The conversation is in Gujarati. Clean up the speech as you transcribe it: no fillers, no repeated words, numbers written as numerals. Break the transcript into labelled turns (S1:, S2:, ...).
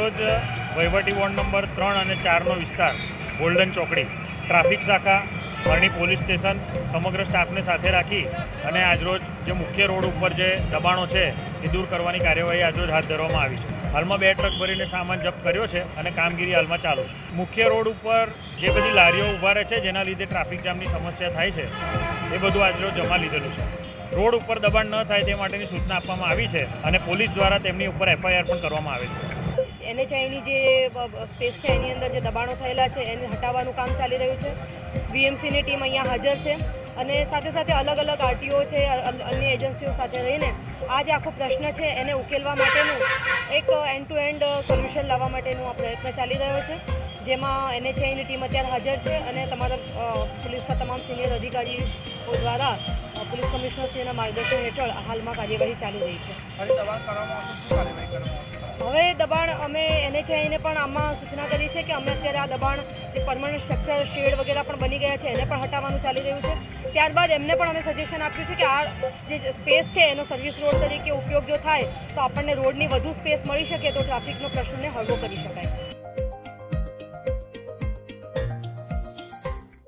S1: આજરોજ વહીવટી વોર્ડ નંબર 3 અને 4નો વિસ્તાર ગોલ્ડન ચોકડી ટ્રાફિક શાખા અરણી પોલીસ સ્ટેશન સમગ્ર સ્ટાફને સાથે રાખી અને આજરોજ જે મુખ્ય રોડ ઉપર જે દબાણો છે એ દૂર કરવાની કાર્યવાહી આજરોજ હાથ ધરવામાં આવી છે. હાલમાં 2 ટ્રક ભરીને સામાન જપ્ત કર્યો છે અને કામગીરી હાલમાં ચાલુ છે. મુખ્ય રોડ ઉપર જે બધી લારીઓ ઊભા રહે છે જેના લીધે ટ્રાફિક જામની સમસ્યા થાય છે એ બધું આજરોજ જમા લીધેલું છે. રોડ ઉપર દબાણ ન થાય તે માટેની સૂચના આપવામાં આવી છે અને પોલીસ દ્વારા તેમની ઉપર FIR પણ કરવામાં આવેલ છે.
S2: NHIની જે સ્પેસ છે એની અંદર જે દબાણો થયેલા છે એને હટાવવાનું કામ ચાલી રહ્યું છે. VMCની ટીમ અહીંયા હાજર છે અને સાથે સાથે અલગ અલગ RTO છે, અન્ય એજન્સીઓ સાથે રહીને આ જે આખો પ્રશ્ન છે એને ઉકેલવા માટેનું એક એન્ડ ટુ એન્ડ સોલ્યુશન લાવવા માટેનું આ પ્રયત્ન ચાલી રહ્યો છે, જેમાં NHIની ટીમ અત્યારે હાજર છે અને તમારા પોલીસના તમામ સિનિયર અધિકારીઓ દ્વારા પોલીસ કમિશનરશ્રીના માર્ગદર્શન હેઠળ હાલમાં કાર્યવાહી ચાલી રહી છે. હવે દબાણ અમે NHIને પણ આમાં સૂચના કરી છે કે અમે અત્યારે આ દબાણ જે પરમનન્ટ સ્ટ્રક્ચર શેડ વગેરે પણ બની ગયા છે એને પણ હટાવવાનું ચાલી રહ્યું છે. ત્યારબાદ એમને પણ અમે સજેશન આપ્યું છે કે આ જે સ્પેસ છે એનો સર્વિસ રોડ તરીકે ઉપયોગ જો થાય તો આપણને રોડની વધુ સ્પેસ મળી શકે તો ટ્રાફિકનો પ્રશ્નને હળવો કરી શકાય.